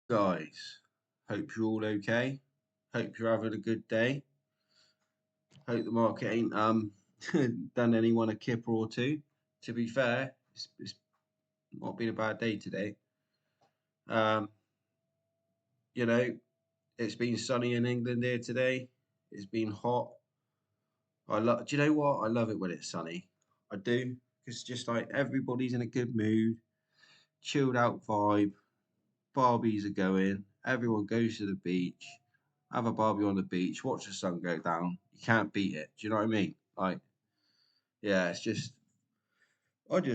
Guys, hope you're all okay. Hope you're having a good day. Hope the market ain't done anyone a kipper or two. To be fair, it's not been a bad day today. Um, you know, it's been sunny in England here today. It's been hot. Do you know what? I love it when it's sunny. I do, because just like everybody's in a good mood, chilled out vibe. Barbies are going. Everyone goes to the beach, have a barbie on the beach, watch the sun go down. You can't beat it. Do you know what I mean? Like, yeah, I just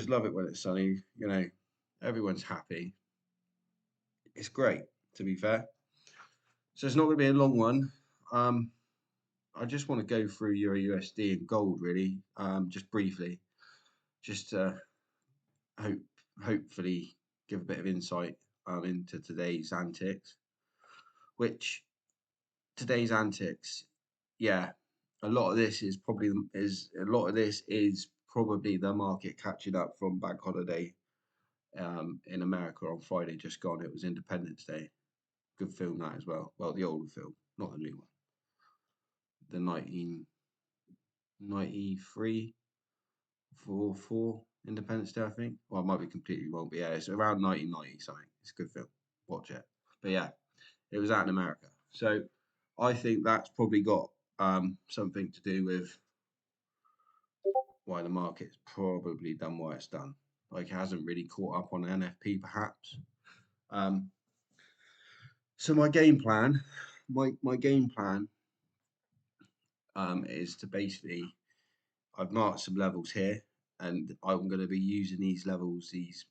love it when it's sunny. Everyone's happy. It's great, to be fair. So it's not going to be a long one. Um, I just want to go through Euro USD and gold really, just briefly, just to hope, hopefully give a bit of insight into today's antics. Which today's antics, yeah, a lot of this is probably the market catching up from bank holiday in America on Friday just gone. It was Independence Day. Good film that as well. Well, the older film, not the new one. The 1993 4 Independence Day, I think. Well, I might be completely wrong, but yeah, it's around 1990 something. It's a good film. Watch it. But yeah, it was out in America. So I think that's probably got something to do with why the market's probably done what it's done. Like it hasn't really caught up on NFP perhaps. Um, so my game plan is to basically I've marked some levels here, and I'm going to be using these levels, these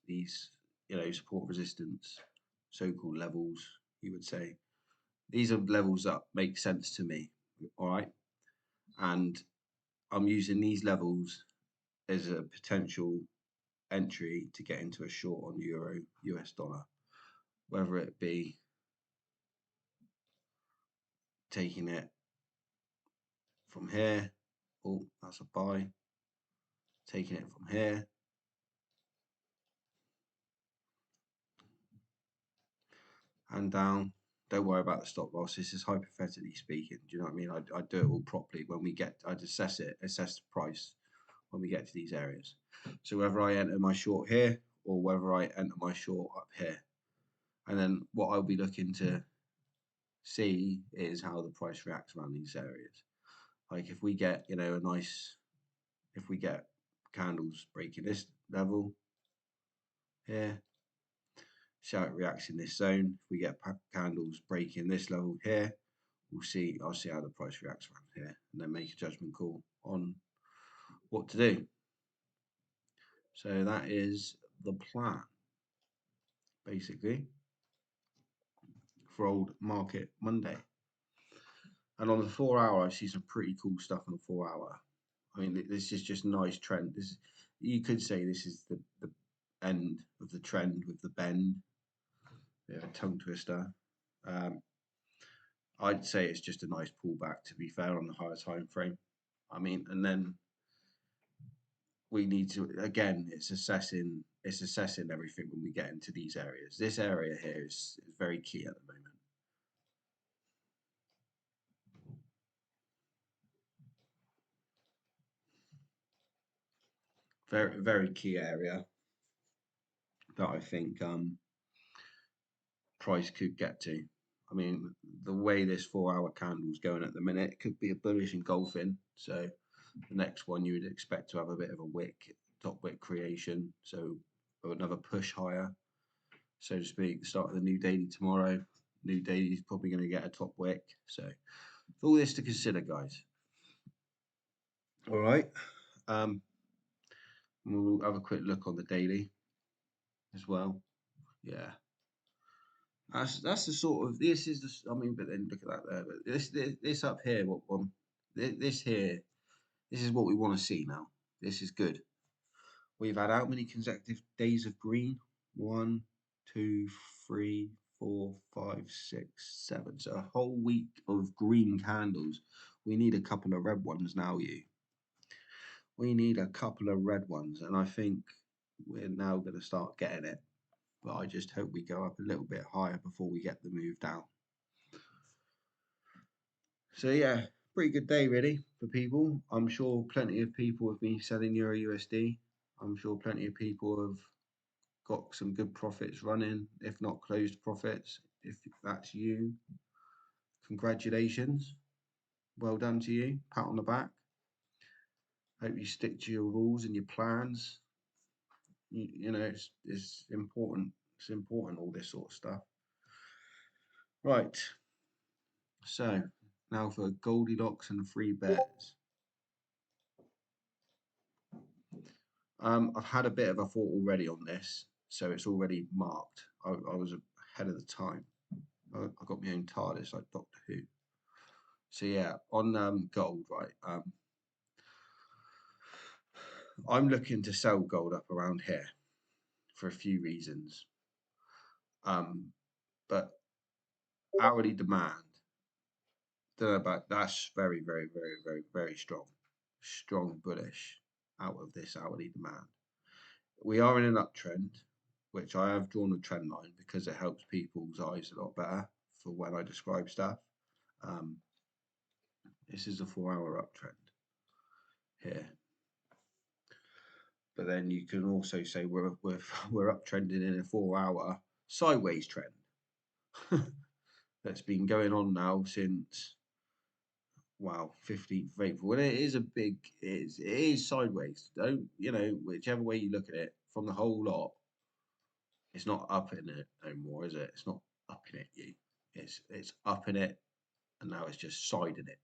support resistance, so-called levels, you would say. These are levels that make sense to me. All right, and I'm using these levels as a potential entry to get into a short on euro US dollar, whether it be taking it from here. Oh, that's a buy. Taking it from here. And down. Don't worry about the stop loss. This is hypothetically speaking. Do you know what I mean? I do it all properly when we get, I'd assess the price when we get to these areas. So whether I enter my short here or whether I enter my short up here. And then what I'll be looking to see is how the price reacts around these areas. Like if we get, if we get candles breaking this level here, see how it reacts in this zone. If we get candles breaking this level here, I'll see how the price reacts around here and then make a judgment call on what to do. So that is the plan, basically, for old Market Monday. And on the 4 hour, I see some pretty cool stuff on the 4 hour. I mean, this is just nice trend. You could say this is the end of the trend with the bend. Bit of a tongue twister. I'd say it's just a nice pullback, to be fair, on the higher time frame. I mean, and then we need to again, it's assessing everything when we get into these areas. This area here is very key at the moment. Very, very key area that I think price could get to. I mean, the way this 4 hour candle's going at the minute, it could be a bullish engulfing. So the next one you would expect to have a bit of a wick, top wick creation. So another push higher, so to speak. Start of the new daily tomorrow. New daily is probably going to get a top wick. So all this to consider, guys. All right. We'll have a quick look on the daily as well. Yeah. That's the sort of this is the I mean, but then look at that there. But this up here, what one? This here, this is what we want to see now. This is good. We've had how many consecutive days of green? 1, 2, 3, 4, 5, 6, 7. So a whole week of green candles. We need a couple of red ones now, we need a couple of red ones, and I think we're now going to start getting it. but I just hope we go up a little bit higher before we get the move down. So yeah, pretty good day really for people. I'm sure plenty of people have been selling Euro USD. I'm sure plenty of people have got some good profits running, if not closed profits. If that's you, congratulations. Well done to you. Pat on the back. Hope you stick to your rules and your plans. You know, it's important. It's important, all this sort of stuff. Right. So now for Goldilocks and the three bears. I've had a bit of a thought already on this, so it's already marked. I was ahead of the time. I got my own TARDIS like Doctor Who. So yeah, on gold, right? I'm looking to sell gold up around here for a few reasons. But hourly demand, don't know about that's very, very, very, very, very strong. Strong bullish out of this hourly demand. We are in an uptrend, which I have drawn a trend line because it helps people's eyes a lot better for when I describe stuff. This is a 4-hour uptrend here. But then you can also say we're uptrending in a 4-hour sideways trend that's been going on now since 15th of April. And it is a big, it is sideways. Don't, you know, whichever way you look at it, from the whole lot, it's not up in it no more, is it? It's not up in it, you. It's up in it, and now it's just siding it.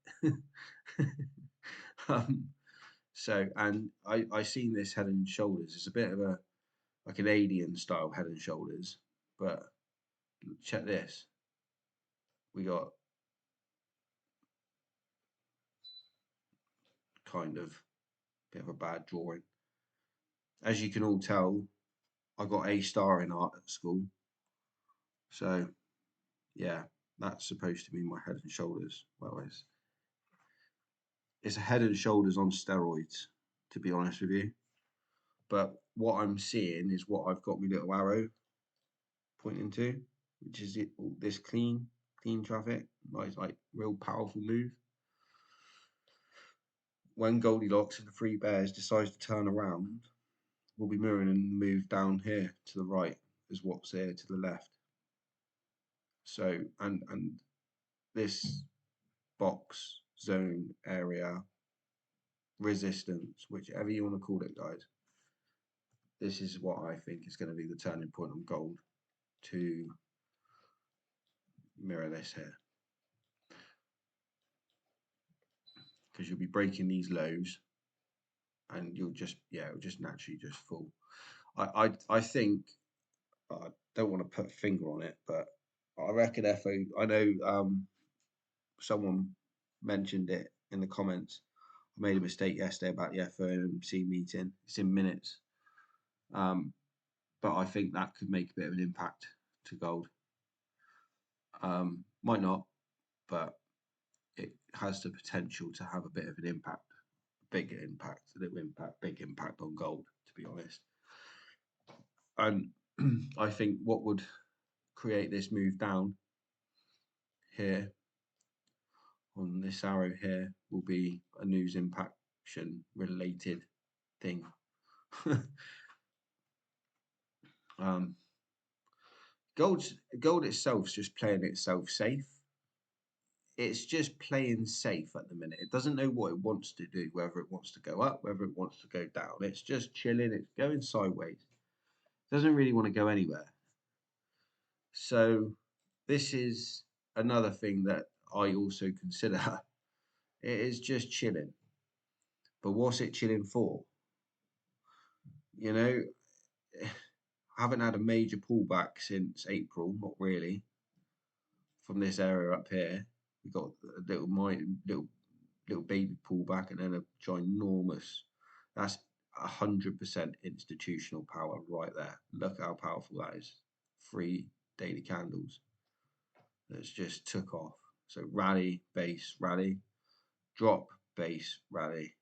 So, and I seen this head and shoulders. It's a bit of a like an alien style head and shoulders, but check this. We got kind of a bit of a bad drawing. As you can all tell, I got A star in art at school. So yeah, that's supposed to be my head and shoulders. Well, it's a head and shoulders on steroids, to be honest with you. But what I'm seeing is what I've got my little arrow pointing to, which is it, all this clean traffic, nice, like real powerful move. When Goldilocks and the three bears decides to turn around, we'll be mirroring and move down here to the right as what's there to the left. So and this box zone area resistance, whichever you want to call it, guys. This is what I think is going to be the turning point on gold to mirror this here. Because you'll be breaking these lows and you'll just, yeah, it'll just naturally just fall. I think, I don't want to put a finger on it, but I reckon FO, I know someone mentioned it in the comments. I made a mistake yesterday about the FOMC meeting. It's in minutes. But I think that could make a bit of an impact to gold. Might not, but it has the potential to have a bit of an impact, big impact, a little impact, big impact on gold, to be honest. And I think what would create this move down here on this arrow here will be a news impaction related thing. Gold itself's just playing itself safe. It's just playing safe at the minute. It doesn't know what it wants to do, whether it wants to go up, whether it wants to go down. It's just chilling. It's going sideways. It doesn't really want to go anywhere. So this is another thing that I also consider. It is just chilling. But what's it chilling for? You know, I haven't had a major pullback since April, not really. From this area up here, we got a little baby pullback and then a ginormous. That's 100% institutional power right there. Look how powerful that is. 3 daily candles. That's just took off. So rally, base, rally, drop, base, rally.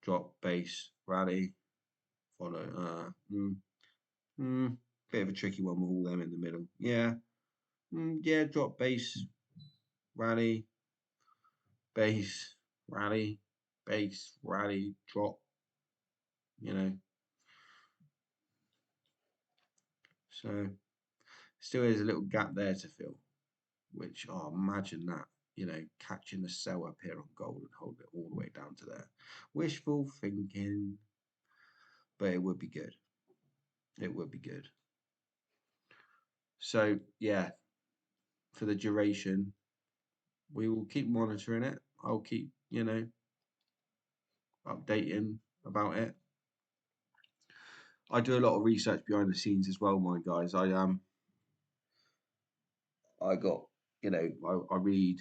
Drop, base, rally, follow. Bit of a tricky one with all them in the middle. Yeah. Yeah, drop base, rally, base, rally, base, rally, drop, you know. So still is a little gap there to fill, which, oh, imagine that, you know, catching the sell up here on gold and hold it all the way down to there. Wishful thinking, but it would be good. It would be good. So yeah, for the duration, we will keep monitoring it. I'll keep, you know, updating about it. I do a lot of research behind the scenes as well, my guys. I got, you know, I read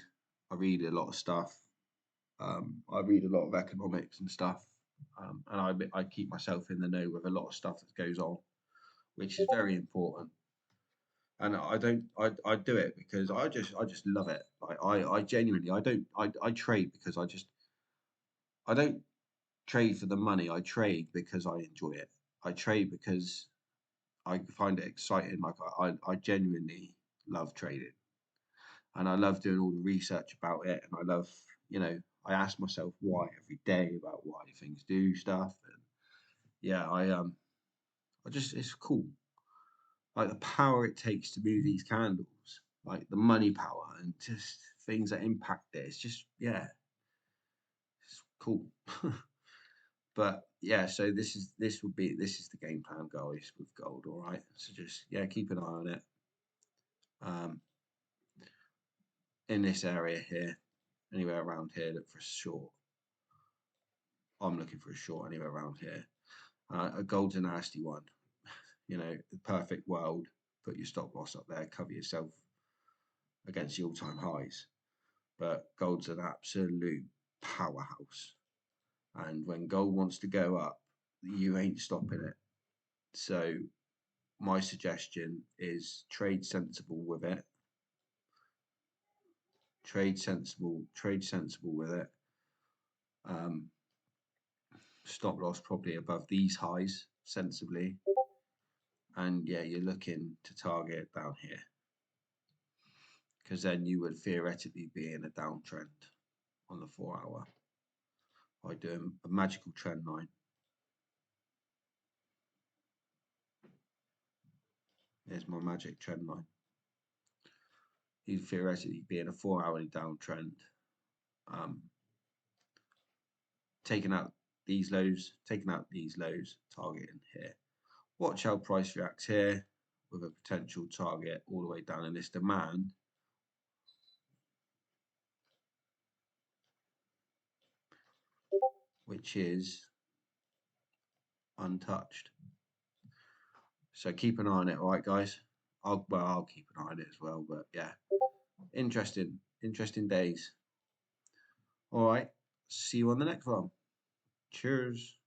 a lot of stuff. I read a lot of economics and stuff, and I keep myself in the know with a lot of stuff that goes on, which is very important. And I don't, I do it because I just love it. Like I genuinely, I trade because I don't trade for the money. I trade because I enjoy it. I trade because I find it exciting. Like I genuinely love trading, and I love doing all the research about it. And I love, you know, I ask myself why every day about why things do stuff. And yeah, I just it's cool. Like the power it takes to move these candles, like the money power, and just things that impact it. It's just yeah, it's cool. But yeah, so this is the game plan, guys, with gold. All right, so just yeah, keep an eye on it. Um, in this area here, anywhere around here, look for a short. I'm looking for a short anywhere around here. A gold's a nasty one. You know, the perfect world. Put your stop loss up there, cover yourself against the all-time highs. But gold's an absolute powerhouse. And when gold wants to go up, you ain't stopping it. So my suggestion is trade sensible with it. Trade sensible with it. Um, Stop loss probably above these highs sensibly. And yeah, you're looking to target down here because then you would theoretically be in a downtrend on the 4 hour by doing a magical trend line. There's my magic trend line. You'd theoretically be in a 4 hourly downtrend, taking out these lows, targeting here. Watch how price reacts here with a potential target all the way down in this demand. Which is untouched. So keep an eye on it, all right, guys? I'll keep an eye on it as well, but yeah, interesting days. All right, see you on the next one. Cheers.